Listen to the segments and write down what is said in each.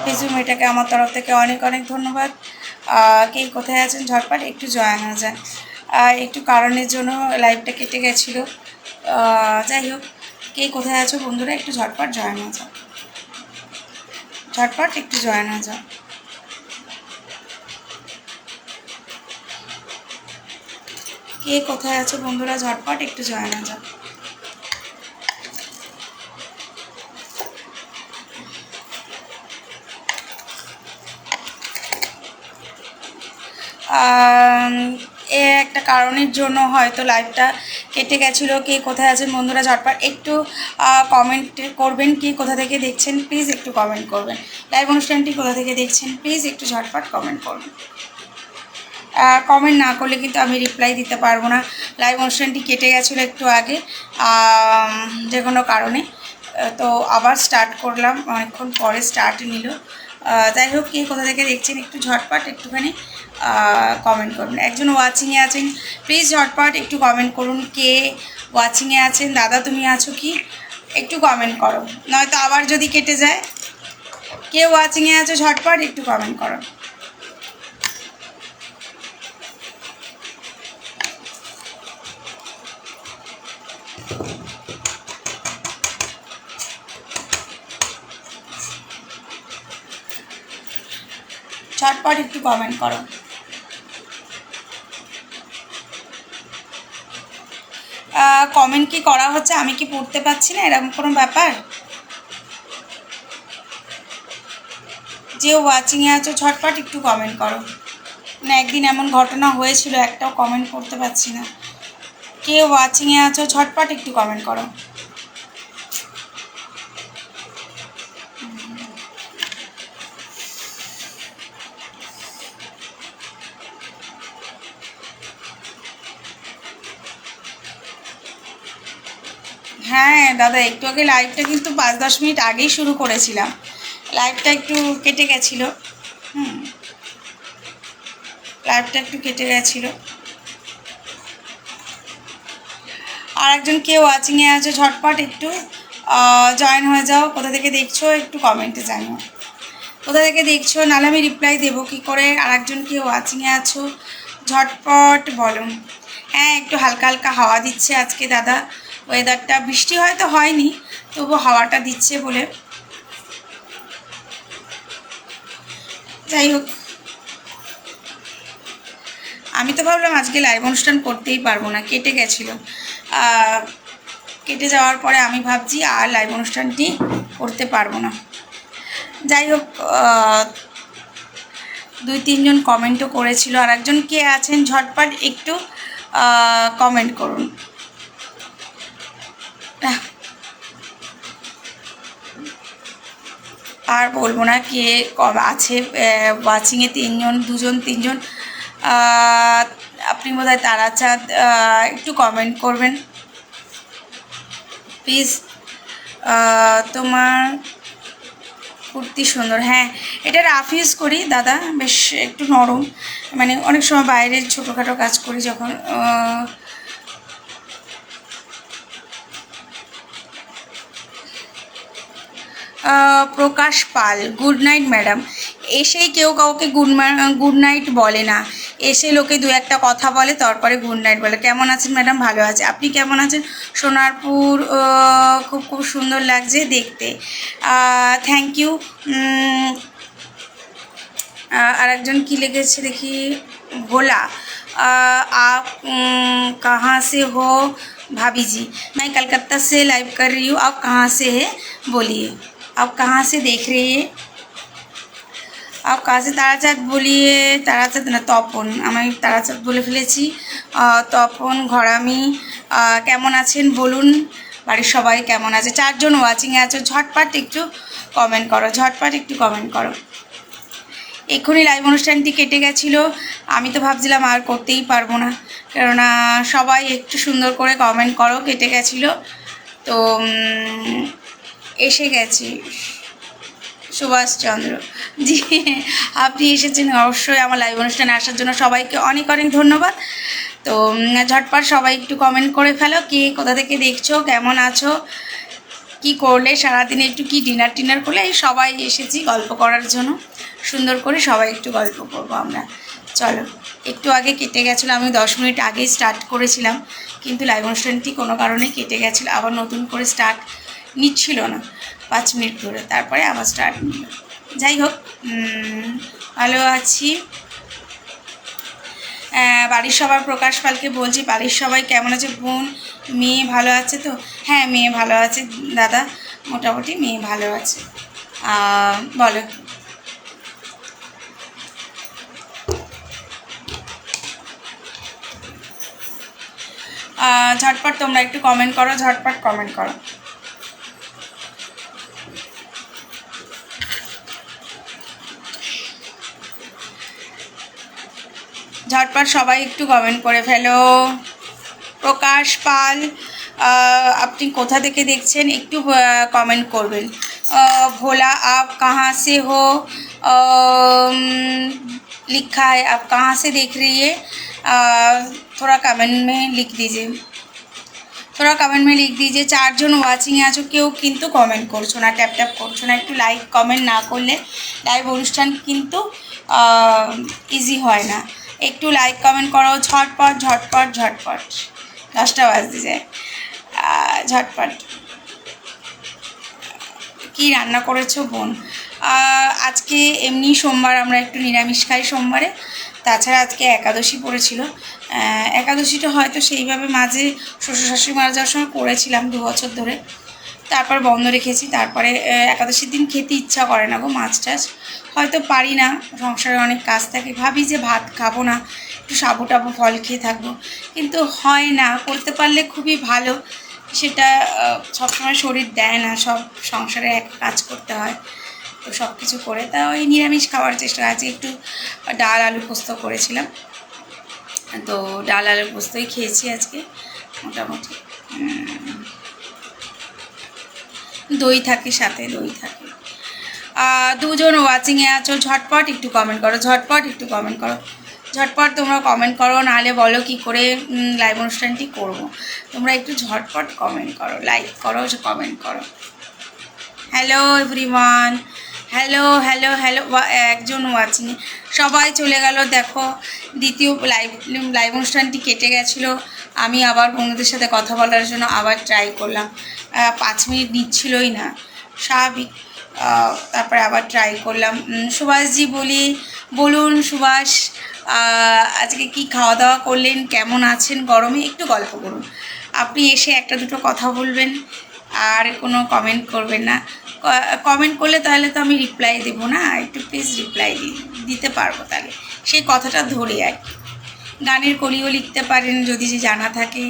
Facebook মেয়েটাকে আমার তরফ থেকে অনেক অনেক ধন্যবাদ। কে কোথায় আছেন ঝটপট একটু জয়েন হয়ে যান। একটু কারণের জন্য লাইভটা কেটে গেছিলো। যাই হোক, কে কোথায় আছো বন্ধুরা একটু ঝটপট জয়েন হয়ে যাও, ঝটপট একটু জয়েন হয়ে যাও। কে কোথায় আছো বন্ধুরা ঝটপট একটু জয়েন হয়ে যাও। এ একটা কারণের জন্য হয়তো লাইভটা কেটে গেছিলো। কে কোথায় আছেন বন্ধুরা ঝটপট একটু কমেন্ট করবেন। কি কোথা থেকে দেখছেন প্লিজ একটু কমেন্ট করবেন। লাইভ অনুষ্ঠানটি কোথা থেকে দেখছেন প্লিজ একটু ঝটপট কমেন্ট করবেন। কমেন্ট না করলে কিন্তু আমি রিপ্লাই দিতে পারবো না। লাইভ অনুষ্ঠানটি কেটে গেছিলো একটু আগে যে কোনো কারণে, তো আবার স্টার্ট করলাম, অনেকক্ষণ পরে স্টার্ট নিল। যাই হোক, কে কোথা থেকে দেখছেন একটু ঝটপট একটুখানি কমেন্ট করুন। একজন ওয়াচিংয়ে আছেন প্লিজ ঝটপট একটু কমেন্ট করুন। কে ওয়াচিংয়ে আছেন দাদা তুমি আছো কি একটু কমেন্ট করো, নয়তো আবার যদি কেটে যায়। কে ওয়াচিংয়ে আছো ঝটপট একটু কমেন্ট করো। ঝটপট একটু কমেন্ট করো। কমেন্ট কি করা হচ্ছে, আমি কি পড়তে পারছি না এরকম কোনো ব্যাপার? যে ওয়াচিংয়ে আছো ঝটপট একটু কমেন্ট করো। না একদিন এমন ঘটনা হয়েছিল, একটাও কমেন্ট করতে পারছি না। কে ওয়াচিংয়ে আছো ঝটপট একটু কমেন্ট করো। হ্যাঁ দাদা, একটু আগে লাইভটা কিন্তু 5-10 মিনিট আগেই শুরু করেছিলাম, লাইভটা একটু কেটে গেছিলো। লাইভটা একটু কেটে গেছিলো। আর একজন কেউ ওয়াচিংয়ে আছে ঝটপট একটু জয়েন হয়ে যাও। কোথা থেকে দেখছো একটু কমেন্টে জানিও, কোথা থেকে দেখছো, নাহলে আমি রিপ্লাই দেবো কী করে। আর একজন কেউ ওয়াচিংয়ে আছো ঝটপট বলো। হ্যাঁ, একটু হালকা হালকা হাওয়া দিচ্ছে আজকে দাদা, ওয়েদারটা বৃষ্টি হয়তো হয়নি, তবু হাওয়াটা দিচ্ছে বলে। যাই হোক, আমি তো ভাবলাম আজকে লাইভ অনুষ্ঠান করতেই পারবো না, কেটে গেছিলো। কেটে যাওয়ার পরে আমি ভাবছি আর লাইভ অনুষ্ঠানটি করতে পারবো না। যাই হোক, 2-3 জন কমেন্টও করেছিল। আর একজন কে আছেন ঝটপট একটু কমেন্ট করুন। আর বলবো না কে আছে ওয়াচিংয়ে। 3 জন 2 জন 3 জন, আপনি বোধহয় তারাচাঁদ, একটু কমেন্ট করবেন প্লিজ। তোমার কুর্তি সুন্দর। হ্যাঁ, এটা রাফ ইউজ করি দাদা, বেশ একটু নরম, মানে অনেক সময় বাইরের ছোটোখাটো কাজ করি যখন। প্রকাশ পাল, গুড নাইট ম্যাডাম। এসেই কেউ কাউকে গুড নাইট বলে না, এসে লোকে 2-একটা কথা বলে তারপরে গুড নাইট বলে। কেমন আছেন ম্যাডাম? ভালো আছে, আপনি কেমন আছেন? সোনারপুর খুব খুব সুন্দর লাগছে দেখতে, থ্যাংক ইউ। আর একজন কী লিখেছে দেখি, ভোলা, आप कहाँ से हो भाभी जी? मैं कलकत्ता से लाइव कर रही हूँ, आप कहाँ से है बोलिए, आप कहाँ से देख रहे हैं? आप कहाँ से? তারাচাঁদ বলিয়ে, তারাচাঁদ না তপন, আমি তারাচাঁদ বলে ফেলেছি। তপন ঘরামি, কেমন আছেন বলুন, বাড়ির সবাই কেমন আছে? 4 জন ওয়াচিংয়ে আছো ঝটপট একটু কমেন্ট করো, ঝটপট একটু কমেন্ট করো। এক্ষুনি লাইভ অনুষ্ঠানটি কেটে গেছিলো, আমি তো ভাবছিলাম আর করতেই পারবো না, কেননা সবাই একটু সুন্দর করে কমেন্ট করো। কেটে গেছিলো তো এসে গেছি। সুভাষচন্দ্র জি, আপনি এসেছেন অবশ্যই আমার লাইভ অনুষ্ঠানে আসার জন্য সবাইকে অনেক অনেক ধন্যবাদ। তো ঝটপট সবাই একটু কমেন্ট করে ফেলো, কে কোথা থেকে দেখছো, কেমন আছো। কি করলে সারাদিনে, একটু কি ডিনার টিনার করলে। এই সবাই এসেছি গল্প করার জন্য, সুন্দর করে সবাই একটু গল্প করবো আমরা। চলো, একটু আগে কেটে গেছিলো, আমি 10 মিনিট আগেই স্টার্ট করেছিলাম, কিন্তু লাইভ অনুষ্ঠানটি কোনো কারণে কেটে গেছিলো, আবার নতুন করে স্টার্ট নিচ্ছিল না 5 মিনিট ধরে, তারপরে আবার স্টার্ট নিল। যাই হোক, ভালো আছি। বাড়ির সবার, প্রকাশ পালকে বলছি, বাড়ির সবাই কেমন আছে? বোন, মেয়ে ভালো আছে তো? হ্যাঁ, মেয়ে ভালো আছে দাদা, মোটামুটি মেয়ে ভালো আছে। বলো। ঝটপট তোমরা একটু কমেন্ট করো, ঝটপট কমেন্ট করো। ঝটপট সবাই একটু কমেন্ট করে ফেলো। প্রকাশ পাল, আপনি কোথা থেকে দেখছেন একটু কমেন্ট করবেন। भोला आप कहाँ से हो, लिखा है आप कहाँ से देख रही है, थोड़ा कमेंट में लिख दीजिए, थोड़ा कमेंट में लिख दीजिए। 4 জন ওয়াচিংয়ে আছো, কেউ কিন্তু কমেন্ট করছো না, ট্যাপ ট্যাপ করছো না। একটু লাইক কমেন্ট না করলে লাইভ অনুষ্ঠান কিন্তু ইজি হয় না। একটু লাইক কমেন্ট করো, ঝটপট ঝটপট ঝটপট, 10টা বাজতে যায়। ঝটপট। কি রান্না করেছো বোন? আজকে এমনি সোমবার, আমরা একটু নিরামিষ খাই সোমবারে, তাছাড়া আজকে একাদশী পড়েছিল। একাদশীটা হয়তো সেইভাবে মাঝে শ্বশুর শাশুড়ি মারা যাওয়ার সময় করেছিলাম 2 বছর ধরে, তারপর বন্ধ রেখেছি। তারপরে একাদশীর দিন খেতে ইচ্ছা করে না গো, মাছ টাছ হয়তো পারি না, সংসারে অনেক কাজ থাকে, ভাবি যে ভাত খাবো না, একটু সাবু টাবু ফল খেয়ে থাকবো, কিন্তু হয় না। করতে পারলে খুবই ভালো, সেটা সবসময় শরীর দেয় না, সব সংসারে এক কাজ করতে হয়, তো সব কিছু করে তা ওই নিরামিষ খাওয়ার চেষ্টা। আজকে একটু ডাল আলু পোস্ত করেছিলাম, তো ডাল আলু পোস্তই খেয়েছি আজকে মোটামুটি। দই থাকে সাথে, দই থাকে। 2 জন ওয়াচিংয়ে আছো, ঝটপট একটু কমেন্ট করো, ঝটপট একটু কমেন্ট করো, ঝটপট তোমরা কমেন্ট করো, নাহলে বলো কি করে লাইভ অনুষ্ঠানটি করবো। তোমরা একটু ঝটপট কমেন্ট করো, লাইক করো, কমেন্ট করো। Hello everyone, hello hello hello. 1 জন ওয়াচিংয়ে, সবাই চলে গেল। দেখো, দ্বিতীয় লাইভ অনুষ্ঠানটি কেটে গেছিলো, আমি আবার বন্ধুদের সাথে কথা বলার জন্য আবার ট্রাই করলাম, 5 মিনিট নিচ্ছিলই না, স্বাভাবিক। তারপরে আবার ট্রাই করলাম। সুভাষজি বলুন সুভাষ, আজকে কি খাওয়া দাওয়া করলেন, কেমন আছেন গরমে? একটু গল্প করুন। আপনি এসে একটা দুটো কথা বলবেন আর কোনো কমেন্ট করবেন না। কমেন্ট করলে তাহলে তো আমি রিপ্লাই দেবো না, একটু প্লিজ রিপ্লাই দিতে পারবো, তাহলে সেই কথাটা ধরে আর কি। গানের কলিও লিখতে পারেন যদি যে জানা থাকে,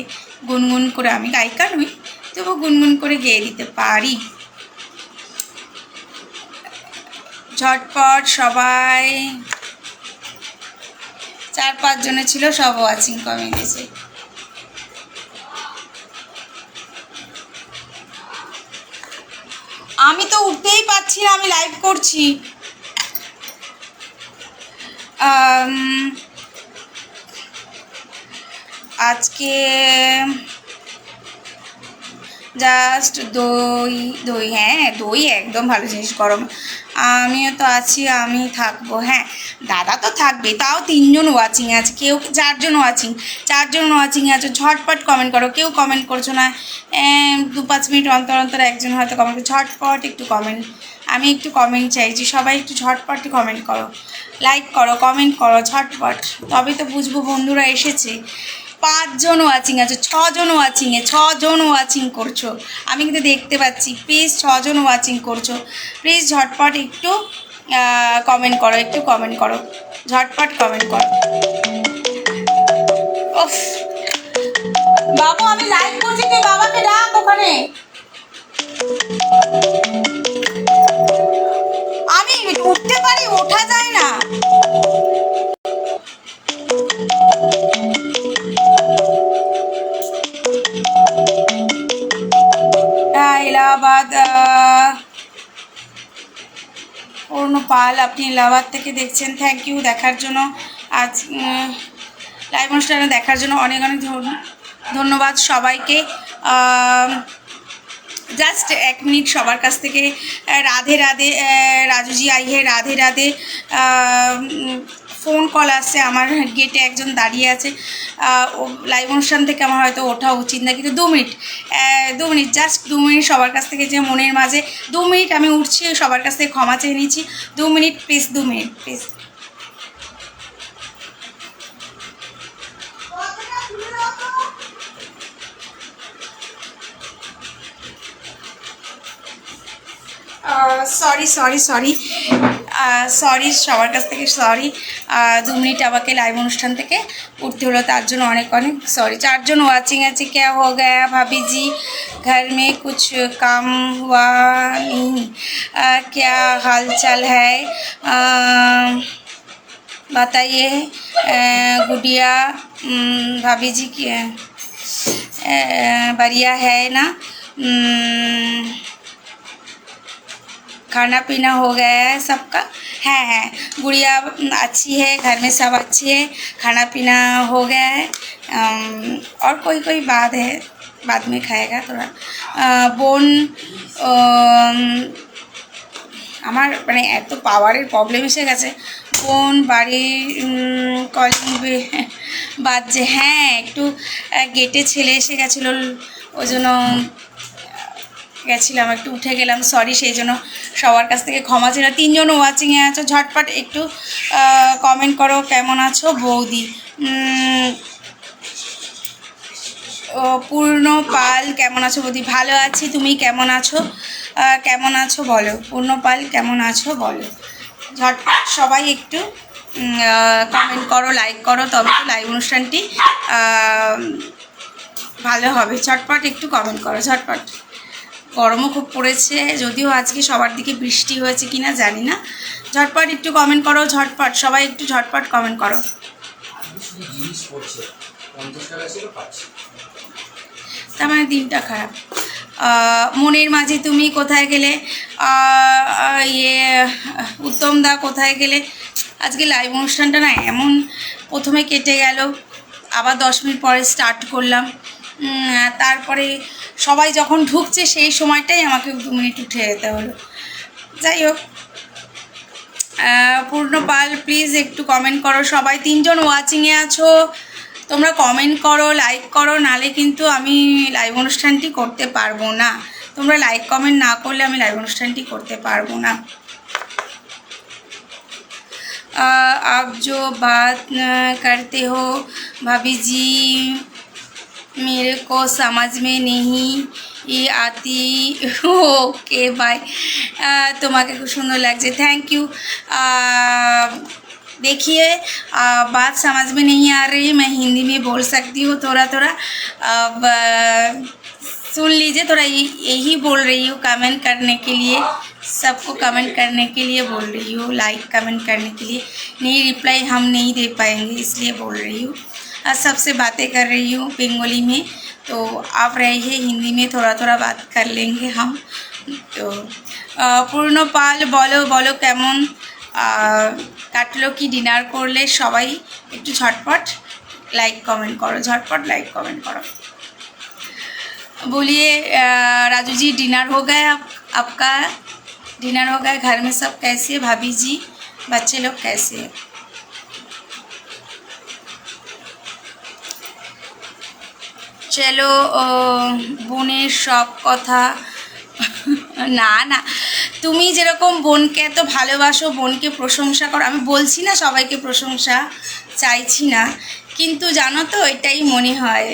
গুনগুন করে, আমি গায়িকা নই তবু গুনগুন করে গেয়ে দিতে পারি। ঝটপট সবাই, 4-5 জনে ছিল, সব ওয়াচিং কমে গেছে। আমি তো উঠতেই পারছি না, আমি লাইভ করছি। আজকে জাস্ট দই, হ্যাঁ দই একদম ভালো জিনিস গরম। আমিও তো আছি, আমি থাকবো, হ্যাঁ দাদা তো থাকবে, তাও 3 জন ওয়াচিংয়ে আছে, কেউ 4 জন ওয়াচিংয়ে আছে। ঝটপট কমেন্ট করো, কেউ কমেন্ট করছো না। 2-5 মিনিট অন্তর অন্তর একজন হয়তো কমেন্ট করো, ঝটপট একটু কমেন্ট, আমি একটু কমেন্ট চাইছি, সবাই একটু ঝটপট কমেন্ট করো, লাইক করো, কমেন্ট করো ঝটপট, তবে তো বুঝবো বন্ধুরা এসেছে। 5 জন ওয়াচিং আছে, 6 জন ওয়াচিংয়ে, 6 জন ওয়াচিং করছো, আমি কিন্তু দেখতে পাচ্ছি। প্লিজ 6 জন ওয়াচিং করছো, প্লিজ ঝটপট একটু কমেন্ট করো, একটু কমেন্ট করো, ঝটপট কমেন্ট করো। ওফ বাবু, আমি লাইভ করছি, তুই বাবাকে ডাক ওখানে। আমি উঠতে পারি, ওঠা যায় না। ইলাহাবাদ, অরুণ পাল, আপনি ইলাহাবাদ থেকে দেখছেন, থ্যাংক ইউ দেখার জন্য। আজ লাইভ অনুষ্ঠানে দেখার জন্য অনেক অনেক ধন্যবাদ সবাইকে। জাস্ট 1 মিনিট সবার কাছ থেকে রাধে রাধে। রাজুজি আই হে রাধে রাধে। ফোন কল আসছে, আমার গেটে একজন দাঁড়িয়ে আছে। ও লাইভ অনুষ্ঠান থেকে আমার হয়তো ওঠা উচিত না, কিন্তু 2 মিনিট, 2 মিনিট, জাস্ট 2 মিনিট সবার কাছ থেকে, যে মনের মাঝে 2 মিনিট আমি উঠছি, সবার কাছ থেকে ক্ষমা চেয়ে নিচ্ছি। 2 minute please, 2 minute please. Sorry sorry sorry sorry, সবার কাছ থেকে সরি। 2 মিনিট আমাকে লাইভ অনুষ্ঠান থেকে উঠতে হলো, তার জন্য অনেক অনেক সরি। 4জন ওয়াচিং আছে। क्या हो गया भाभी जी, घर में कुछ काम हुआ नहीं? क्या हाल चाल है, बताइए। गुड़िया भाभी जी की बढ़िया है ना? खाना पीना हो गया है सबका? है। गुड़िया अच्छी है, घर में सब अच्छी है, खाना पीना हो गया है। और कोई बात है, बाद में खाएगा थोड़ा। বোন আমার মানে এত পাওয়ারের প্রবলেম এসে গেছে। বোন বাড়ির কলিং বাজছে। হ্যাঁ, একটু গেটে ছেলে এসে গেছিলো, ওই জন্য গেছিলাম, একটু উঠে গেলাম, সরি। সেই জন্য সবার কাছ থেকে ক্ষমা ছিল। 3জন ওয়াচিংয়ে আছো, ঝটপট একটু কমেন্ট করো, কেমন আছো বৌদি। পূর্ণ পাল, কেমন আছো বৌদি? ভালো আছি, তুমি কেমন আছো? কেমন আছো বলো। পূর্ণ পাল, কেমন আছো বলো। ঝটপট সবাই একটু কমেন্ট করো, লাইক করো, তবে তো লাইভ অনুষ্ঠানটি ভালো হবে। ঝটপট একটু কমেন্ট করো, ঝটপট। গরমও খুব পড়েছে, যদিও আজকে সবার দিকে বৃষ্টি হয়েছে কিনা জানি না। ঝটপট একটু কমেন্ট করো, ঝটপট সবাই একটু ঝটপট কমেন্ট করো। তার মানে দিনটা খারাপ। মনের মাঝে তুমি কোথায় গেলে? উত্তম দা কোথায় গেলে? আজকে লাইভ অনুষ্ঠানটা না এমন প্রথমে কেটে গেল, আবার 10 মিনিট পরে স্টার্ট করলাম, তারপরে সবাই যখন ঢুকছে সেই সময়টাই আমাকে 2 মিনিট উঠে যেতে হলো। যাই হোক, পূর্ণপাল প্লিজ একটু কমেন্ট করো সবাই। 3জন ওয়াচিংয়ে আছো, তোমরা কমেন্ট করো, লাইক করো, নালে কিন্তু আমি লাইভ অনুষ্ঠানটি করতে পারবো না। তোমরা লাইক কমেন্ট না করলে আমি লাইভ অনুষ্ঠানটি করতে পারবো না। आप जो बात करते हो भाभी जी, मेरे को समझ में नहीं ये आती। Okay bye. তোমাকে খুব সুন্দর লাগছে, থ্যাংক ইউ। देखिए, बात समझ में नहीं आ रही, मैं हिंदी में बोल सकती हूँ थोड़ा थोड़ा। अब सुन लीजिए, थोड़ा यही बोल रही हूँ कमेंट करने के लिए, सबको कमेंट करने के लिए बोल रही हूँ, लाइक कमेंट करने के लिए। नहीं, रिप्लाई हम नहीं दे पाएंगे इसलिए बोल रही हूँ। आज सबसे बातें कर रही हूँ बंगाली में, तो आप रहिए, हिंदी में थोड़ा थोड़ा बात कर लेंगे हम। तो পূর্ণপাল বলো বলো কেমন কাটলো, কি ডিনার করলে? সবাই একটু ঝটপট লাইক কমেন্ট করো, ঝটপট লাইক কমেন্ট করো। बोलिए राजू जी, डिनर हो गया आपका? डिनर हो गया? घर में सब कैसे है? भाभी जी, बच्चे लोग कैसे हैं? चलो, বোনের সব কথা না না, তুমি যেরকম বোনকে এত ভালোবাসো, বোনকে প্রশংসা করো, আমি বলছি না সবাইকে প্রশংসা চাইছি না, কিন্তু জানো তো এটাই মনে হয়,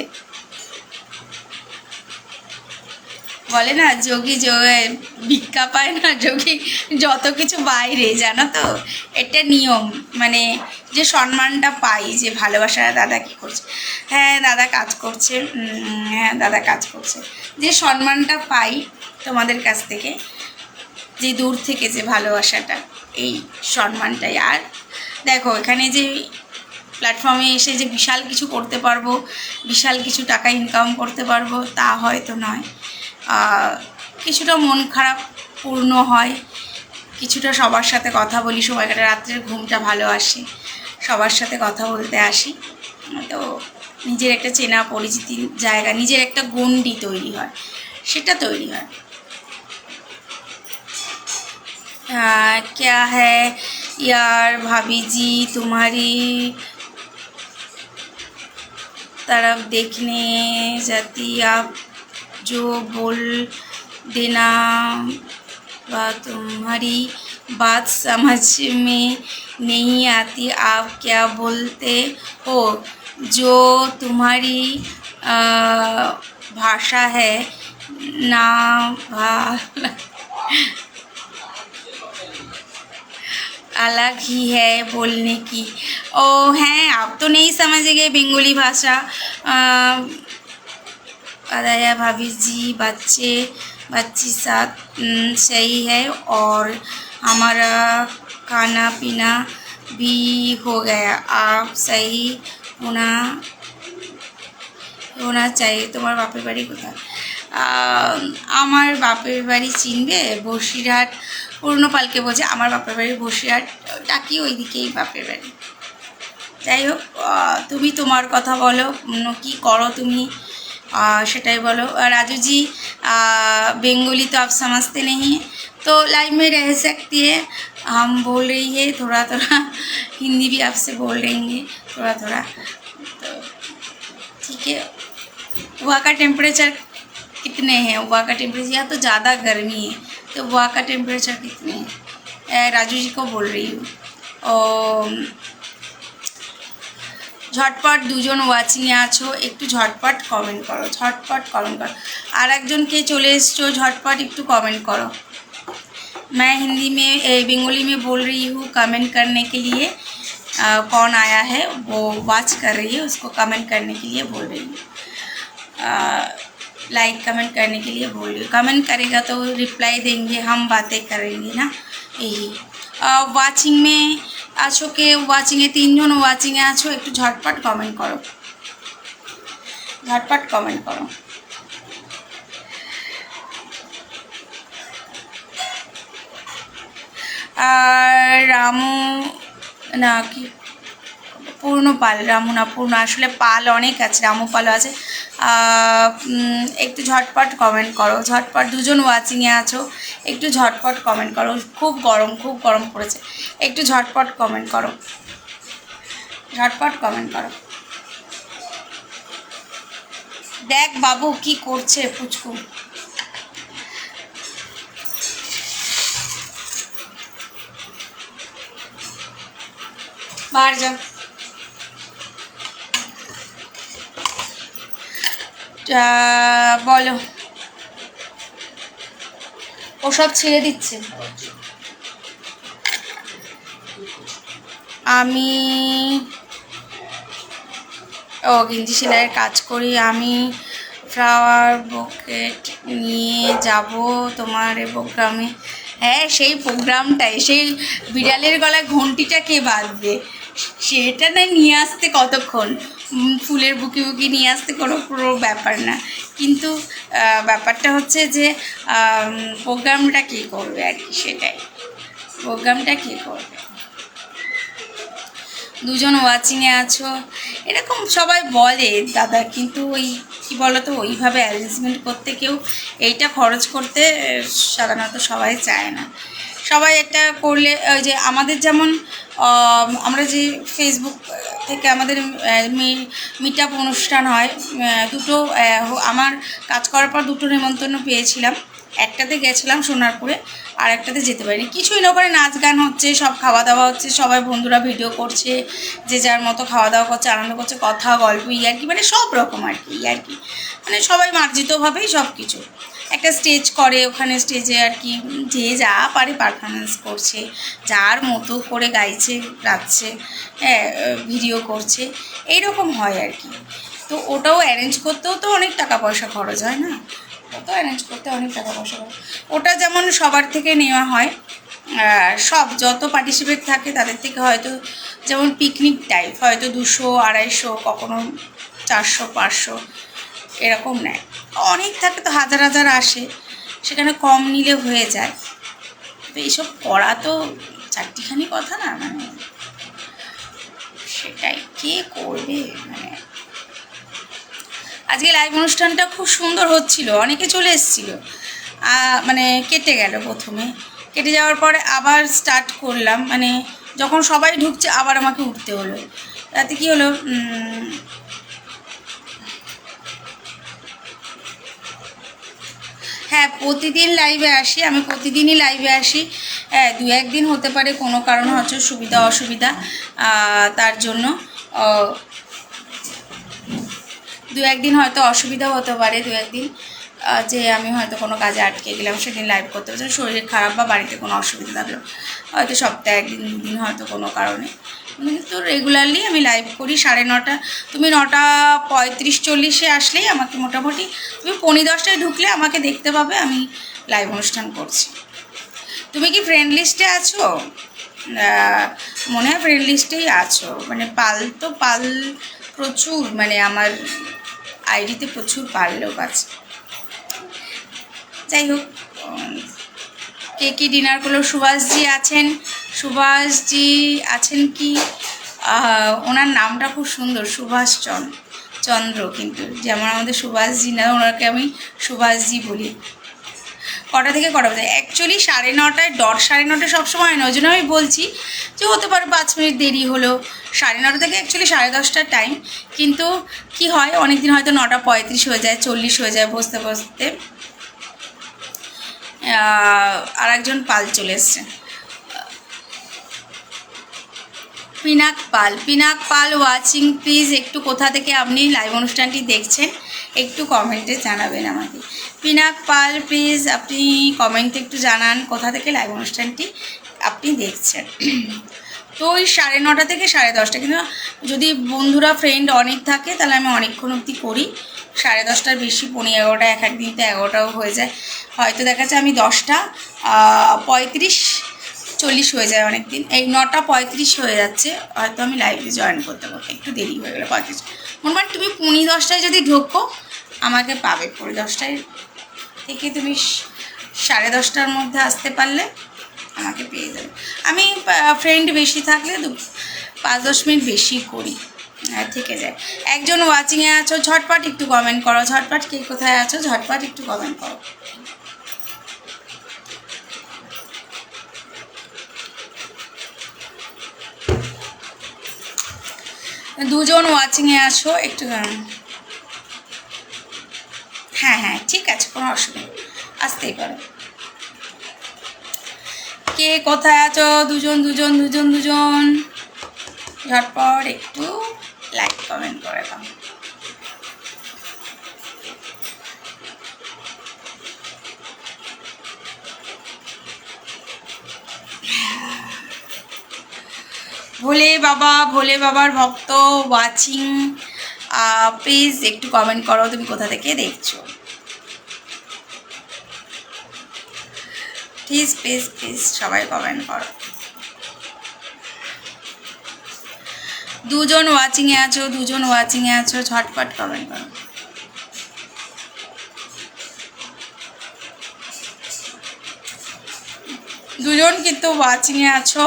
বলে না যোগী ভিক্ষা পায় না, যোগী যত কিছু বাইরে, জানো তো এটা নিয়ম, মানে যে সম্মানটা পাই, যে ভালোবাসা। দাদা কী করছে? হ্যাঁ দাদা কাজ করছে, হ্যাঁ দাদা কাজ করছে। যে সম্মানটা পাই তোমাদের কাছ থেকে, যে দূর থেকে যে ভালোবাসাটা, এই সম্মানটাই। আর দেখো, এখানে যে প্ল্যাটফর্মে এসে যে বিশাল কিছু করতে পারবো, বিশাল কিছু টাকা ইনকাম করতে পারবো, তা হয়তো নয়। কিছুটা মন খারাপ পূর্ণ হয়, কিছুটা সবার সাথে কথা বলি, সময়টা রাত্রের ঘুমটা ভালো আসে, সবার সাথে কথা বলতে আসি, তো নিজের একটা চেনা পরিচিতির জায়গা, নিজের একটা গণ্ডি তৈরি হয়, সেটা তৈরি হয়। क्या है यार भाभी जी तुम्हारी तरफ देखने जाती आप जो बोल देना तुम्हारी बात समझ में नहीं आती आप क्या बोलते हो जो तुम्हारी भाषा है ना अलग ही है बोलने की ओ हैं आप तो नहीं समझेंगे बंगाली भाषा अदाया भाभी जी बच्चे बच्ची साथ सही है और हमारा खाना पीना भी हो गया आप सही होना होना चाहिए তোমার বাপের বাড়ি কোথায় আমার বাপের বাড়ি চিনবে বসিরহাট পূর্ণপালকে বলছে আমার বাপের বাড়ি বসিরহাট টাকি ওই দিকেই বাপের বাড়ি যাই হোক তুমি তোমার কথা বলো কি করো তুমি সেটাই बोलो राजू जी बंगाली तो आप समझते नहीं हैं तो लाइव में रह सकती है हम बोल रही है थोड़ा थोड़ा हिंदी भी आपसे बोल रही हैं थोड़ा थोड़ा तो ठीक है वहाँ का टेम्परेचर कितने हैं वहाँ का टेम्परेचर यहाँ तो ज़्यादा गर्मी है तो वहाँ का टेम्परेचर कितने हैं राजू जी को बोल रही हूँ और झटपट দুজন ওয়াচিংয়ে আছো একটু ঝটপট কমেন্ট করো ঝটপট কমেন্ট করো আর একজনকে চলে এসছো ঝটপট একটু কমেंट करो मैं हिंदी में बंगाली में बोल रही हूँ कमेंट करने के लिए कौन आया है वो वॉच कर रही है उसको कमेंट करने के लिए बोल रही हूँ लाइक कमेंट करने के लिए बोल रही हूँ कमेंट करेगा तो रिप्लाई देंगे हम बातें करेंगे ना यही वाचिंग में आछो के वाचिंगे 3 जन वाचिंगे आछो एक झटपट कमेंट करो झटपट कमेंट करो रामू ना कि পূর্ণপাল রামু না পূর্ণ আসলে পাল অনেক আছে রামু পালও আছে একটু ঝটপট কমেন্ট করো ঝটপট দুজন ওয়াচিংয়ে আছো একটু ঝটপট কমেন্ট করো খুব গরম পড়েছে একটু ঝটপট কমেন্ট করো ঝটপট কমেন্ট করো দেখ বাবু কি করছে পুচকু बाहर जा বলো ও সব ছেড়ে দিচ্ছে আমি গেঞ্জি সেলাইয়ের কাজ করি আমি ফ্লাওয়ার বুকেট নিয়ে যাব তোমার প্রোগ্রামে হ্যাঁ সেই প্রোগ্রামটাই সেই বিড়ালের গলায় ঘন্টিটা কে বাঁধবে সেটা না নিয়ে আসতে কতক্ষণ ফুলের বুকি বুকি নিয়ে আসতে কোনো পুরো ব্যাপার না কিন্তু ব্যাপারটা হচ্ছে যে প্রোগ্রামটা কে করবে আর কি সেটাই প্রোগ্রামটা কে করবে দুজন ওয়াচিংয়ে আছো এরকম সবাই বলে দাদা কিন্তু ওই কী বলো তো ওইভাবে অ্যারেঞ্জমেন্ট করতে কেউ এইটা খরচ করতে সাধারণত সবাই চায় না সবাই এটা করলে ওই যে আমাদের যেমন আমরা যে ফেসবুক থেকে আমাদের মিট আপ অনুষ্ঠান হয় দুটো আমার কাজ করার পর দুটো নেমন্তন্ন পেয়েছিলাম একটাতে গেছিলাম সোনারপুরে আর একটাতে যেতে পারিনি কিছুই না ওখানে নাচ গান হচ্ছে সব খাওয়া দাওয়া হচ্ছে সবাই বন্ধুরা ভিডিও করছে যে যার মতো খাওয়া দাওয়া করছে আনন্দ করছে কথা গল্প ইয়ার্কি মানে সব রকম আর কি ইয়ার্কি মানে সবাই মার্জিতভাবেই সব কিছু একটা স্টেজ করে ওখানে স্টেজে আর কি যে যা পারে পারফরমেন্স করছে যার মতো করে গাইছে গাচ্ছে হ্যাঁ ভিডিও করছে এইরকম হয় আর কি তো ওটাও অ্যারেঞ্জ করতেও তো অনেক টাকা পয়সা খরচ হয় না ওটা অ্যারেঞ্জ করতে অনেক টাকা পয়সা খরচ ওটা যেমন সবার থেকে নেওয়া হয় সব যত পার্টিসিপেট থাকে তাদের থেকে হয়তো যেমন পিকনিক টাইপ হয়তো 200 250 কখনো 400 500 এরকম নেয় অনেক থাকে তো হাজার হাজার আসে সেখানে কম নিলে হয়ে যায় তো এইসব করা তো চারটিখানি কথা না মানে সেটাই কে করবে মানে আজকে লাইভ অনুষ্ঠানটা খুব সুন্দর হচ্ছিল অনেকে চলে এসেছিল মানে কেটে গেল প্রথমে কেটে যাওয়ার পরে আবার স্টার্ট করলাম, মানে যখন সবাই ঢুকছে আবার আমাকে উঠতে হলো। তাতে কী হলো, হ্যাঁ প্রতিদিন লাইভে আসি, আমি প্রতিদিনই লাইভে আসি। হ্যাঁ 2-1 দিন হতে পারে কোনো কারণ হচ্ছে সুবিধা অসুবিধা, তার জন্য 2-1 দিন হয়তো অসুবিধা হতে পারে, 2-1 দিন যে আমি হয়তো কোনো কাজে আটকে গেলাম, সেদিন লাইভ করতে পারছি, শরীর খারাপ বা বাড়িতে কোনো অসুবিধা থাকলো, হয়তো সপ্তাহে 1 দিন 2 দিন হয়তো কোনো কারণে। কিন্তু রেগুলারলি আমি লাইভ করি 9:30। তুমি 9:35-40 আসলেই আমাকে মোটামুটি, তুমি 9:45 ঢুকলে আমাকে দেখতে পাবে আমি লাইভ অনুষ্ঠান করছি। তুমি কি ফ্রেন্ড লিস্টে আছো? মনে হয় ফ্রেন্ড লিস্টেই আছো, মানে পাল প্রচুর, মানে আমার আইডিতে প্রচুর পাল লোক আছে। যাই হোক, কে কি ডিনার করলো? সুভাষজি আছেন, সুভাষজি আছেন কি? ওনার নামটা খুব সুন্দর, সুভাষ চন্দ্র, কিন্তু যেমন আমাদের সুভাষজি না, ওনাকে আমি সুভাষজি বলি। কটা থেকে কটা বাজে? অ্যাকচুয়ালি 9:30 ডট, 9:30 সবসময় নয়, ওই জন্য আমি বলছি যে হতে পারে 5 মিনিট দেরি হলো। 9:30 থেকে অ্যাকচুয়ালি 10:30 টাইম, কিন্তু কি হয় অনেক দিন হয়তো 9:35 হয়ে যায়, 40 হয়ে যায়, বসতে বসতে আর একজন পাল চলে এসছে। পিনাক পাল ওয়াচিং, প্লিজ একটু কোথা থেকে আপনি লাইভ অনুষ্ঠানটি দেখছেন একটু কমেন্টে জানাবেন আমাকে। পিনাক পাল প্লিজ আপনি কমেন্টে একটু জানান কোথা থেকে লাইভ অনুষ্ঠানটি আপনি দেখছেন। তো ওই 9:30 থেকে 10:30, কিন্তু যদি বন্ধুরা ফ্রেন্ড অনেক থাকে তাহলে আমি অনেকক্ষণ অবধি করি। 10:30টার বেশি, 11:30, এক দিন তো 11টাও হয়ে যায়, হয়তো দেখা যাচ্ছে আমি 10:35-40 হয়ে যায় অনেক দিন। এই 9:35 হয়ে যাচ্ছে, হয়তো আমি লাইভে জয়েন করতে একটু দেরি হয়ে গেলো 35। মোটমাট তুমি 10:45 যদি ঢোকো আমাকে পাবে, 10:45 থেকে তুমি 10:30টার মধ্যে আসতে পারলে আমাকে পেয়ে যাবে। আমি ফ্রেন্ড বেশি থাকলে 5-10 মিনিট বেশি করি, থেকে যায়। একজন ওয়াচিংয়ে আছো, ঝটপট একটু কমেন্ট করো, ঝটপট কে কোথায় আছো ঝটপট একটু কমেন্ট করো। দুজন ওয়াচিংয়ে আছো একটু, হ্যাঁ ঠিক আছে, কোনো অসুবিধা, আসতেই পারো। কে কোথায় আছো? দুজন ঝটপট একটু লাইক কমেন্ট করে দাও। ভোলে বাবার ভক্ত ওয়াচিং, প্লিজ একটু কমেন্ট করো তুমি কোথা থেকে দেখছো। প্লিজ সবাই কমেন্ট করো। দুজন ওয়াচিংয়ে আছো, ঝটপট কমেন্ট করো। দুজন কিন্তু ওয়াচিংয়ে আছো,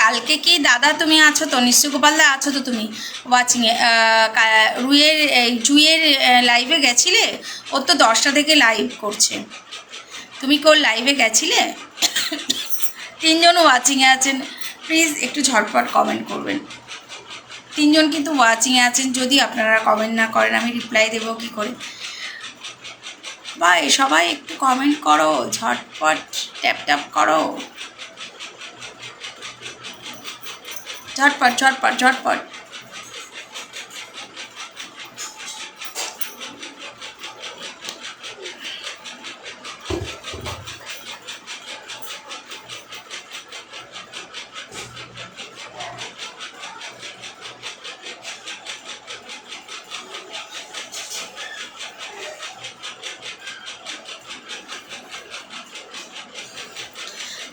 কালকে কি দাদা তুমি আছো তো, নিশ্চয় গোপালদা আছো তো তুমি ওয়াচিংয়ে? জুয়ের লাইভে গেছিলে? ওর তো 10টা থেকে লাইভ করছে, তুমি কি ওর লাইভে গেছিলে? 3জন ওয়াচিংয়ে আছেন, প্লিজ একটু ঝটপট কমেন্ট করবেন। 3জন কিন্তু ওয়াচিংয়ে আছেন, যদি আপনারা কমেন্ট না করেন আমি রিপ্লাই দেবো কী করে? ভাই সবাই একটু কমেন্ট করো, ঝটপট ট্যাপ করো, ঝটপট।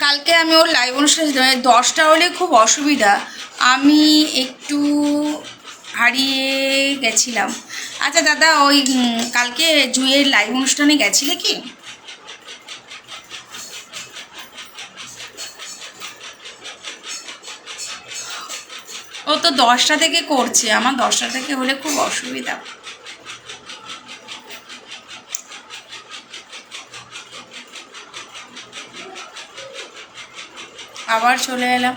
কালকে আমি ওর লাইভ অনুষ্ঠান 10টা হলে খুব অসুবিধা, আমি একটু হারিয়ে গেছিলাম। আচ্ছা দাদা, ওই কালকে জুয়ের লাইভ অনুষ্ঠানে গেছিলে কি? ও তো 10টা থেকে করছে, আমার 10টা থেকে হলে খুব অসুবিধা। আবার চলে এলাম।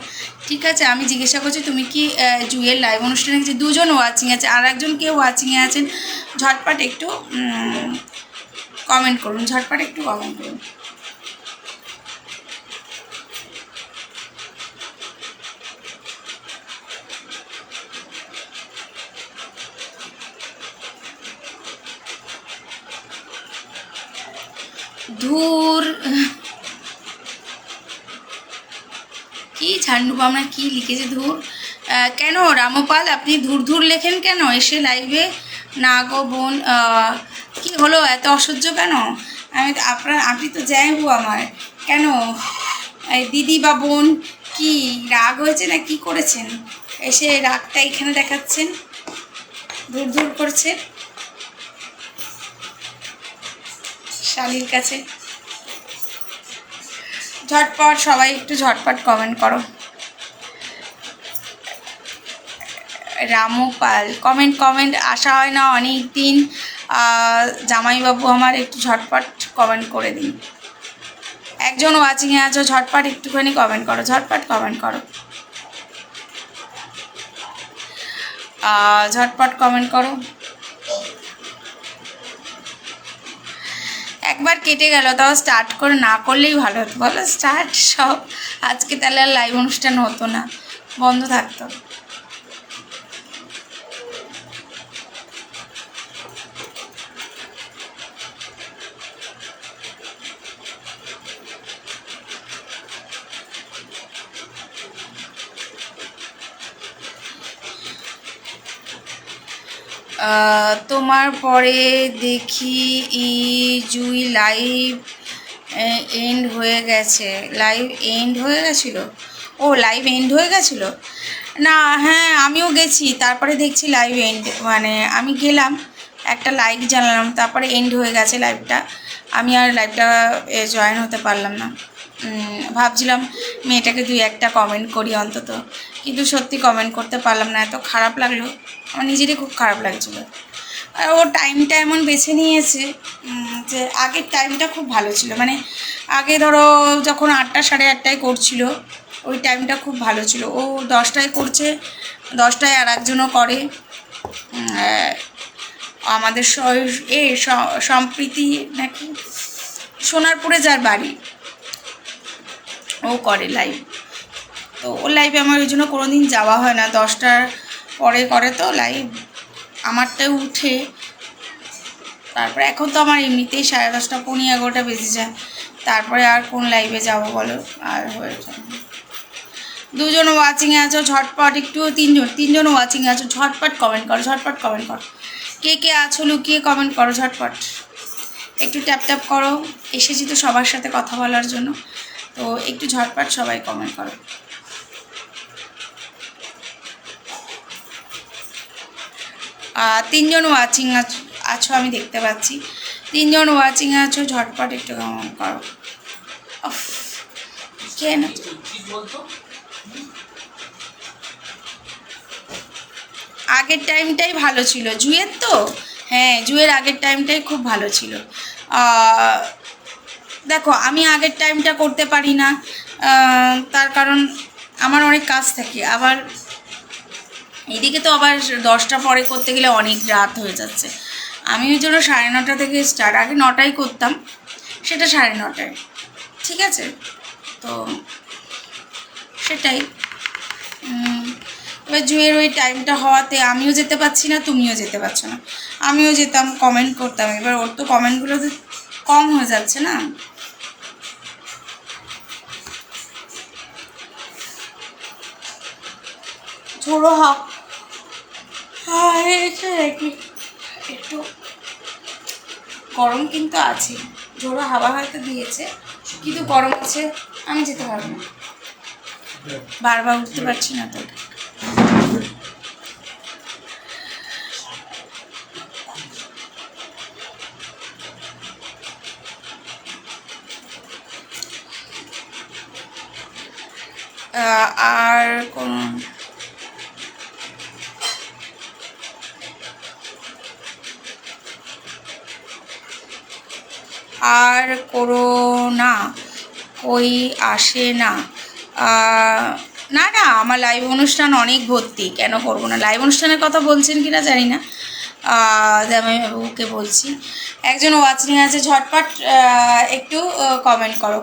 ঠিক আছে, আমি জিজ্ঞাসা করছি তুমি কি জুয়ের লাইভ অনুষ্ঠানে গেছি? দুজন ওয়াচিং আছে, আর একজন কেউ ওয়াচিংয়ে আছেন, ঝটপট একটু কমেন্ট করুন, ঝটপট একটু কমেন্ট করুন। ধুর, কি ঝান্ডু বামনা কি লিখেছে ধুর। কেন রামপাল আপনি ধুর ধুর লেখেন কেন এসে লাইভে? না গো বোন, কি হলো, এত অসহ্য কেন? আপনি তো যাইবো আমার, কেন দিদি বা বোন কি রাগ হয়েছে না কি করেছেন? এসে রাগটা এখানে দেখাচ্ছেন, ধুর ধুর করছে শালির কাছে। ঝটপট সবাই একটু ঝটপট কমেন্ট করো। রামপাল কমেন্ট আসা হয় না অনেক দিন। জামাইবাবু আমার, একটু ঝটপট কমেন্ট করে দিন। একজন ওয়াচিংয়ে আছো, ঝটপট একটুখানি কমেন্ট করো, ঝটপট কমেন্ট করো, ঝটপট কমেন্ট করো। একবার কেটে গেল, তাও স্টার্ট করে না করলেই ভালো হতো বলো। স্টার্ট সব আজকে তাহলে আর লাইভ অনুষ্ঠান হতো না, বন্ধ থাকতো। তোমার পরে দেখি জুই লাইভ এন্ড হয়ে গেছে। লাইভ এন্ড হয়ে গেছিলো? ও লাইভ এন্ড হয়ে গেছিলো? না, হ্যাঁ আমিও গেছি, তারপরে দেখছি লাইভ এন্ড, মানে আমি গেলাম একটা লাইক জানালাম, তারপরে এন্ড হয়ে গেছে লাইভটা। আমি আর লাইভটা জয়েন হতে পারলাম না। ভাবছিলাম মেয়েটাকে 2-1টা কমেন্ট করি অন্তত, কিন্তু সত্যি কমেন্ট করতে পারলাম না, এত খারাপ লাগলো, আমার নিজেরই খুব খারাপ লাগছিলো। আর ও টাইমটা এমন বেছে নিয়েছে যে আগের টাইমটা খুব ভালো ছিল, মানে আগে ধরো যখন 8টা 8:30টায় করছিল ওই টাইমটা খুব ভালো ছিল। ও 10টায় করছে, 10টায় আর একজনও করে, আমাদের সম্প্রীতি নাকি সোনারপুরে যার বাড়ি, ও করে লাইভ। তো ও লাইভে আমার ওই জন্য কোনো দিন যাওয়া হয় না, 10টার পরে করে তো লাইভ, আমারটাই উঠে। তারপরে এখন তো আমার এমনিতেই 10:30 পৌনে 11টা বেজে যায়, তারপরে আর কোন লাইভে যাব বলো, আর হয়ে যায়। দুজন ওয়াচিংয়ে আছো, ঝটপট একটু, তিনজন ওয়াচিংয়ে আছো, ঝটপট কমেন্ট করো, ঝটপট কমেন্ট করো। কে কে আছো লুকিয়ে কমেন্ট করো, ঝটপট একটু ট্যাপ ট্যাপ করো। এসেছি তো সবার সাথে কথা বলার জন্য, তো একটু ঝটপট সবাই কমেন্ট করো। তিনজন ওয়াচিং আছো আমি দেখতে পাচ্ছি, তিনজন ওয়াচিং আছো, ঝটপট একটু কমেন্ট করো। কেন আগের টাইমটাই ভালো ছিল জুয়ের, তো হ্যাঁ জুয়ের আগের টাইমটাই খুব ভালো ছিল। দেখো আমি আগের টাইমটা করতে পারি না, তার কারণ আমার অনেক কাজ থাকে, আবার এদিকে তো আবার 10টা পরে করতে গেলে অনেক রাত হয়ে যাচ্ছে। আমি ওই জন্য 9:30 থেকে স্টার্ট, আগে 9টায় করতাম, সেটা 9:30, ঠিক আছে, তো সেটাই। এবার জুয়ের ওই টাইমটা হওয়াতে আমিও যেতে পারছি না, তুমিও যেতে পারছো না। আমিও যেতাম, কমেন্ট করতাম, এবার ওর তো কমেন্টগুলো তো কম হয়ে যাচ্ছে না। ঝোড়ো একটু গরম কিন্তু আছে, ঝোড়ো হাওয়া হয়তো দিয়েছে কিন্তু গরম আছে, আমি যেতে পারবো না, বারবার উঠতে পারছি না তো। আর কোন আর করো না, কই আসে না। না না, আমার লাইভ অনুষ্ঠান অনেক ভর্তি, কেন করবো না? লাইভ অনুষ্ঠানের কথা বলছেন কি না জানি না, আমি ওকে বলছি। একজন ওয়াচিং আছে, ঝটপট একটু কমেন্ট করো।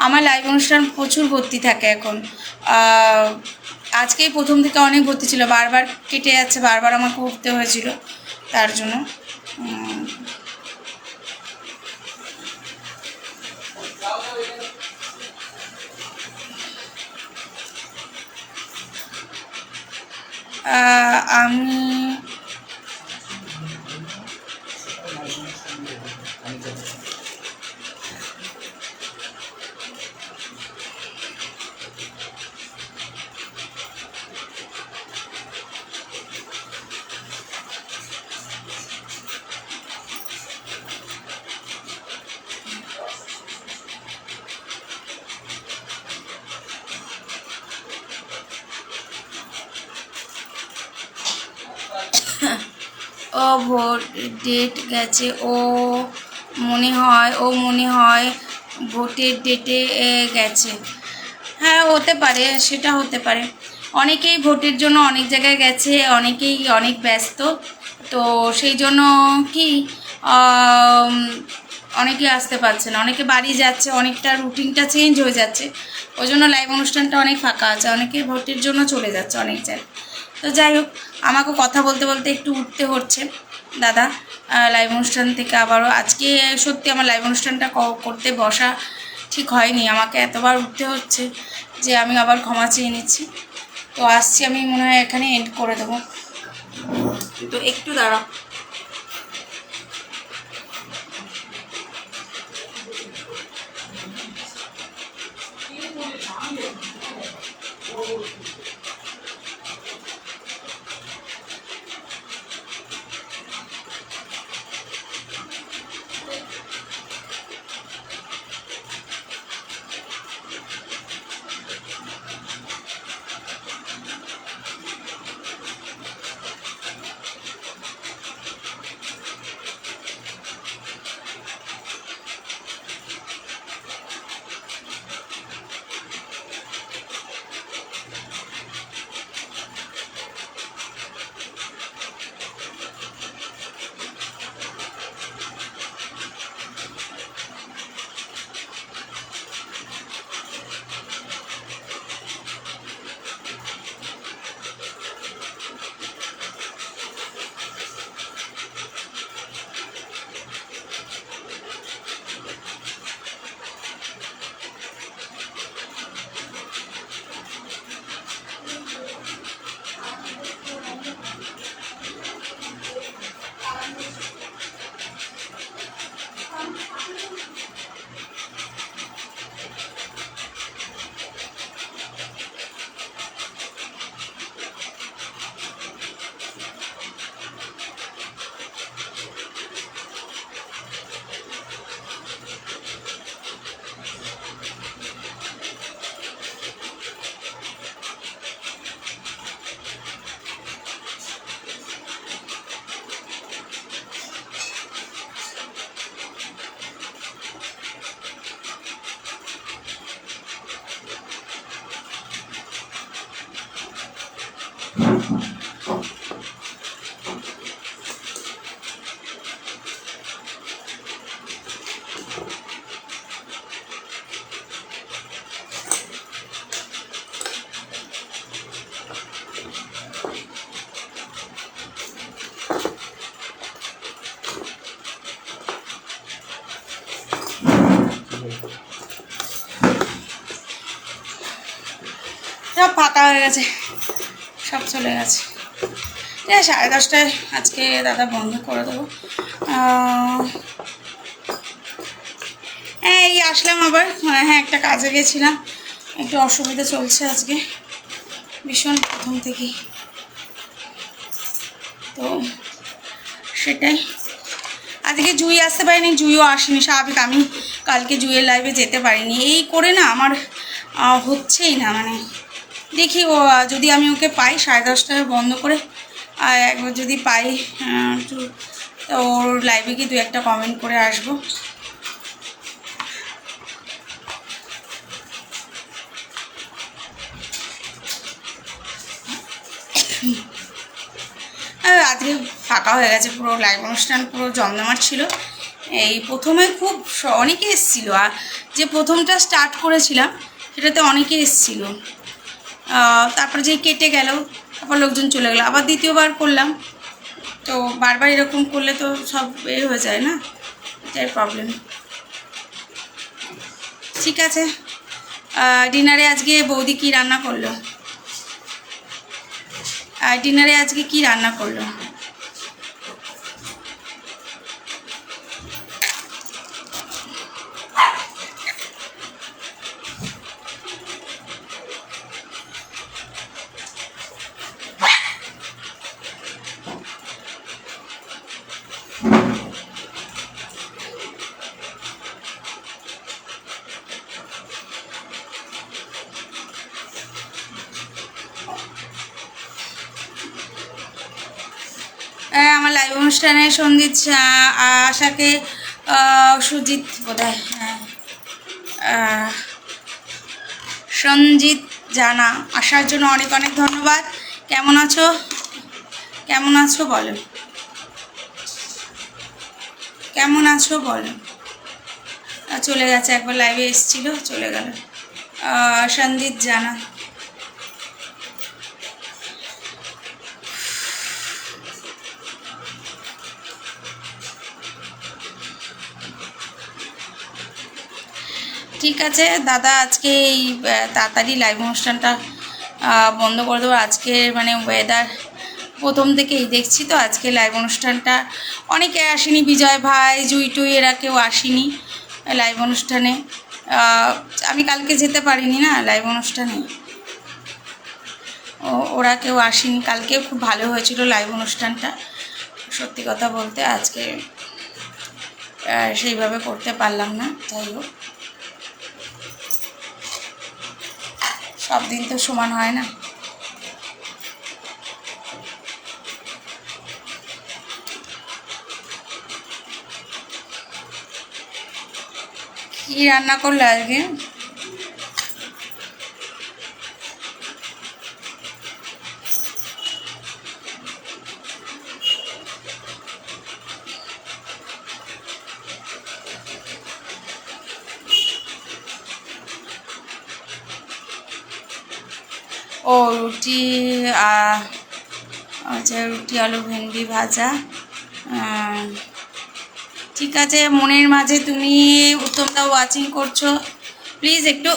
আমার লাইভ অনুষ্ঠান প্রচুর ভর্তি থাকে এখন। আজকেই প্রথম থেকে অনেক ভর্তি ছিল, বারবার কেটে যাচ্ছে, বারবার আমাকে উঠতে হয়েছিল, তার জন্য। আমি ও ভোট ডেট গেছে, মনে হয় ভোটের ডেটে গেছে। হ্যাঁ, হতে পারে, সেটা হতে পারে। অনেকেই ভোটের জন্য অনেক জায়গায় গেছে, অনেকেই অনেক ব্যস্ত, তো সেই জন্য কি অনেকে আসতে পারছে না, অনেকে বাড়ি যাচ্ছে, অনেকটা রুটিনটা চেঞ্জ হয়ে যাচ্ছে, ওই জন্য লাইভ অনুষ্ঠানটা অনেক ফাঁকা আছে, অনেকে ভোটের জন্য চলে যাচ্ছে অনেক জায়গায়। তো যাই হোক, আমাকে কথা বলতে বলতে একটু উঠতে হচ্ছে দাদা লাইভ অনুষ্ঠান থেকে আবারও। আজকে সত্যি আমার লাইভ অনুষ্ঠানটা করতে বসা ঠিক হয়নি, আমাকে এতবার উঠতে হচ্ছে যে আমি আবার ক্ষমা চেয়ে নিচ্ছি। তো আসছি, আমি মনে হয় এখানে এন্ড করে দেবো, তো একটু দাঁড়াও। সব ফাঁকা হয়ে গেছে, সব চলে গেছে। ঠিক আছে, 10:30টায় আজকে দাদা বন্ধ করে দেবো। হ্যাঁ, এই আসলাম আবার। হ্যাঁ, একটা কাজে গেছিলাম, একটু অসুবিধা চলছে আজকে ভীষণ প্রথম থেকেই, তো সেটাই। আজকে জুই আসতে পারিনি, জুইও আসেনি, স্বাভাবিক। আমি কালকে জুইয়ের লাইভে যেতে পারিনি, এই করে না আমার হচ্ছেই না, মানে দেখি ও যদি আমি ওকে পাই 10:30টায় বন্ধ করে, আর একবার যদি পাই একটু ওর লাইভে গিয়ে 2-1টা কমেন্ট করে আসবো। আজকে ফাঁকা হয়ে গেছে পুরো, লাইভ অনুষ্ঠান পুরো জমজমাট ছিল। এই প্রথমে খুব অনেকে এসেছিলো, আর যে প্রথমটা স্টার্ট করেছিলাম সেটাতে অনেকে এসেছিলো, তারপরে যে কেটে গেল, তারপর লোকজন চলে গেলো, আবার দ্বিতীয়বার করলাম। তো বারবার এরকম করলে তো সব হয়ে যায় না, এটাই প্রবলেম। ঠিক আছে, ডিনারে আজকে বৌদি কি রান্না করলো? ডিনারে আজকে কি রান্না করলো? আমার লাইভ অনুষ্ঠানে সঞ্জিত আশাকে সুজিত বোধহয়, হ্যাঁ, সঞ্জিত জানা আসার জন্য অনেক অনেক ধন্যবাদ। কেমন আছো? কেমন আছো বলো, কেমন আছো বলো। চলে গেছে, একবার লাইভে এসেছিলো চলে গেল। সঞ্জিত জানা, ঠিক আছে দাদা, আজকে এই তাড়াতাড়ি লাইভ অনুষ্ঠানটা বন্ধ করে দেবো। আজকে মানে ওয়েদার প্রথম থেকেই দেখছি তো, আজকে লাইভ অনুষ্ঠানটা অনেকে আসেনি, বিজয় ভাই, জুই টুই এরা কেউ আসেনি লাইভ অনুষ্ঠানে। আমি কালকে যেতে পারিনি না লাইভ অনুষ্ঠানে, ওরা কেউ আসেনি। কালকেও খুব ভালো হয়েছিল লাইভ অনুষ্ঠানটা, সত্যি কথা বলতে। আজকে সেইভাবে করতে পারলাম না, যাই হোক, সব দিন তো সমান হয় না। কি রান্না করলে আজকে? ও রুটি, আচ্ছা, রুটি আলু ভেন্ডি ভাজা। ঠিক আছে, মনের মাঝে তুমি উত্তমদা ওয়াচিং করছো, প্লিজ একটু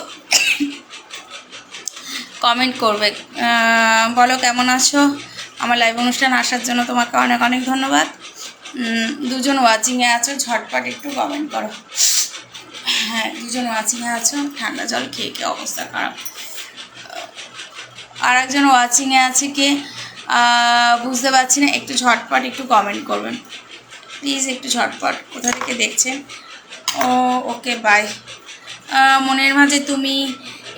কমেন্ট করবে, বলো কেমন আছো। আমার লাইভ অনুষ্ঠান আসার জন্য তোমাকে অনেক অনেক ধন্যবাদ। দুজন ওয়াচিংয়ে আছো, ঝটপট একটু কমেন্ট করো। হ্যাঁ, দুজন ওয়াচিংয়ে আছো, ঠান্ডা জল খেয়ে খেয়ে অবস্থা খারাপ। আর একজন ওয়াচিংয়ে আছে কে বুঝতে পারছি না, একটু ঝটপট একটু কমেন্ট করবেন প্লিজ, একটু ঝটপট। কোথা থেকে দেখছেন? Okay bye. মনের মাঝে তুমি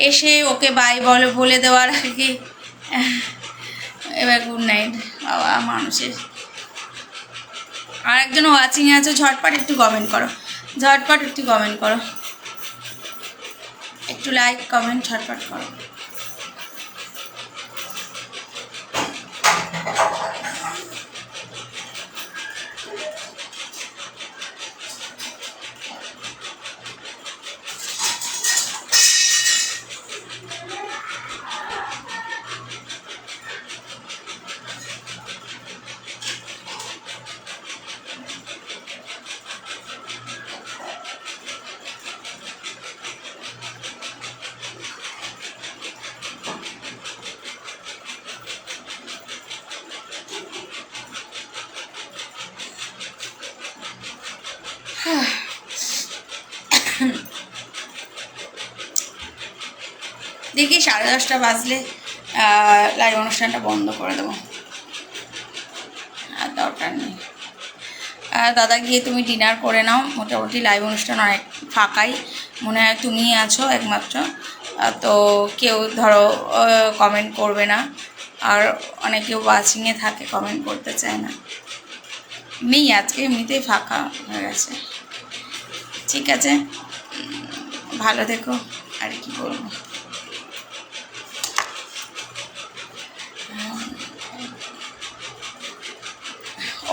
এসে ওকে বাই বলে দেওয়ার আগে এবার গুড নাইট বাবা মানুষের। আর একজন ওয়াচিংয়ে আছো, ঝটপট একটু কমেন্ট করো, ঝটপট একটু কমেন্ট করো, একটু লাইক কমেন্ট ঝটপট করো। দেখি 10:30 বাজলে লাইভ অনুষ্ঠানটা বন্ধ করে দেবো, আর দরকার নেই। দাদা গিয়ে তুমি ডিনার করে নাও, মোটামুটি লাইভ অনুষ্ঠান অনেক ফাঁকাই, মনে হয় তুমি আছো একমাত্র। তো কেউ ধরো কমেন্ট করবে না, আর অনেকেও ওয়াচিংয়ে থাকে, কমেন্ট করতে চায় না। নেই আজকে, এমনিতেই ফাঁকা হয়ে গেছে। ঠিক আছে, ভালো থেকো, আর কি বলবো।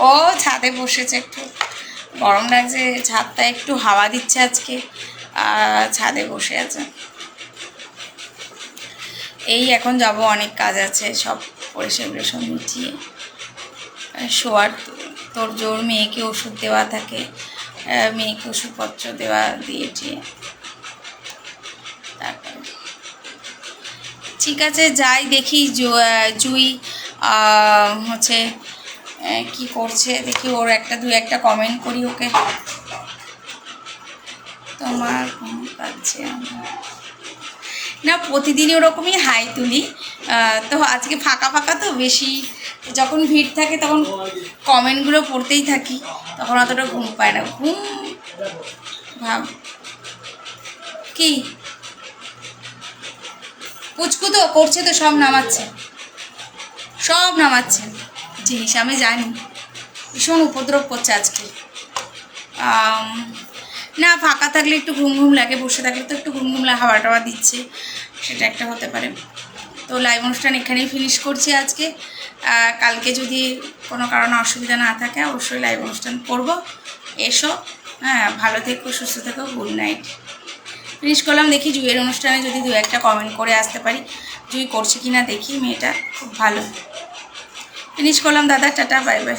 ও ছাদে বসেছে, একটু গরম লাগছে, ছাদটা একটু হাওয়া দিচ্ছে আজকে, ছাদে বসে আছে। এই এখন যাব, অনেক কাজ আছে, সব পরিষেবা সব মিটিয়ে শোয়ার তোর জোর, মেয়েকে ওষুধ দেওয়া থাকে, মেয়েকে ওষুধপত্র দিয়েছি। তারপরে ঠিক আছে, যাই দেখি জুই হচ্ছে কি করছে দেখি, ওর দু একটা কমেন্ট করি ওকে। তোমার পাচ্ছে না, প্রতিদিনই ওরকমই হাই তুলি, তো আজকে ফাঁকা ফাঁকা তো বেশি, যখন ভিড় থাকে তখন কমেন্টগুলো পড়তেই থাকি, তখন অতটা ঘুম পায় না। ঘুম ভাব কি পুচকু তো করছে, তো সব নামাচ্ছে, সব নামাচ্ছে জিনিস, আমি জানি। ভীষণ উপদ্রব করছে আজকে। না, ফাঁকা থাকলে একটু ঘুম ঘুম লাগে, বসে থাকলে তো একটু ঘুম ঘুম লাগে, হাওয়া টাওয়া দিচ্ছে, সেটা একটা হতে পারে। তো লাইভ অনুষ্ঠান এখানেই ফিনিশ করছি আজকে। কালকে যদি কোনো কারণে অসুবিধা না থাকে অবশ্যই লাইভ অনুষ্ঠান করব, এসো। হ্যাঁ, ভালো থেকো, সুস্থ থেকো, গুড নাইট। ফিনিশ করলাম, দেখি জুইয়ের অনুষ্ঠানে যদি দু একটা কমেন্ট করে আসতে পারি, জুই করছে কি না দেখি, মেয়েটা খুব ভালো। ফিনিশ করলাম দাদা, টাটা, বাই বাই।